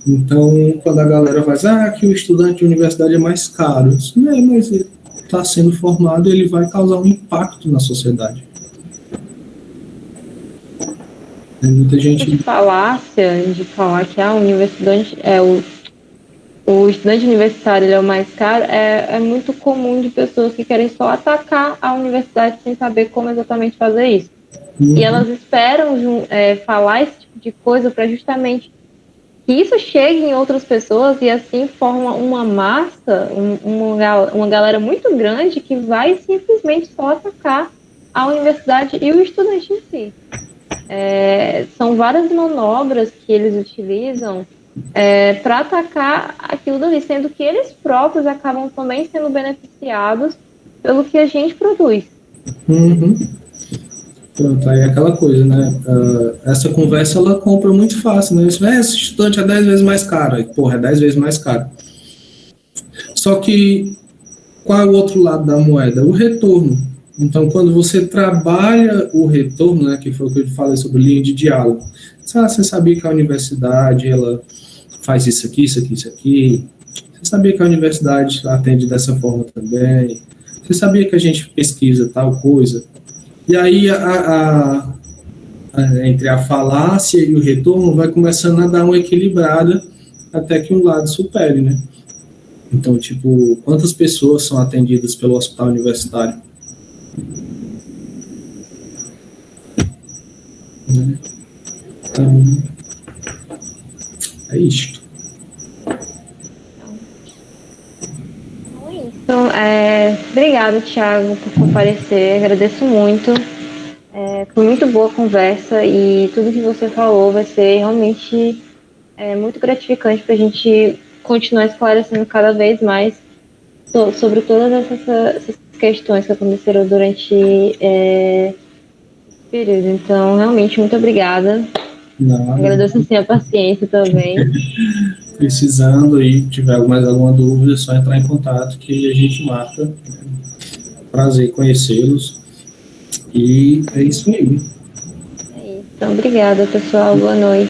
Então, quando a galera vai dizer que o estudante de universidade é mais caro, isso não é, mas ele está sendo formado, ele vai causar um impacto na sociedade. Tem muita gente... De falácia de falar que a universidade o estudante universitário ele é o mais caro, é muito comum de pessoas que querem só atacar a universidade sem saber como exatamente fazer isso. Uhum. E elas esperam falar esse tipo de coisa para justamente que isso chegue em outras pessoas e assim forma uma massa, uma galera muito grande que vai simplesmente só atacar a universidade e o estudante em si. São várias manobras que eles utilizam para atacar aquilo dali, sendo que eles próprios acabam também sendo beneficiados pelo que a gente produz. Uhum. Pronto, aí é aquela coisa, né? Essa conversa ela compra muito fácil, né? Esse estudante é 10 vezes mais caro. Aí, porra, é 10 vezes mais caro. Só que qual é o outro lado da moeda? O retorno. Então, quando você trabalha o retorno, né, que foi o que eu falei sobre linha de diálogo, você sabia que a universidade ela faz isso aqui, isso aqui, isso aqui? Você sabia que a universidade atende dessa forma também? Você sabia que a gente pesquisa tal coisa? E aí, entre a falácia e o retorno, vai começando a dar uma equilibrada até que um lado supere, né? Então, tipo, quantas pessoas são atendidas pelo hospital universitário? Então, é isto. Então, obrigada, Thiago, por comparecer. Agradeço muito. Foi muito boa a conversa e tudo que você falou vai ser realmente muito gratificante para a gente continuar esclarecendo cada vez mais sobre todas essas questões que aconteceram durante esse período. Então, realmente, muito obrigada. Agradeço assim, a paciência também. Precisando e tiver mais alguma dúvida, é só entrar em contato que a gente marca. Prazer conhecê-los. E é isso aí. É isso. Então, obrigada, pessoal. Boa noite.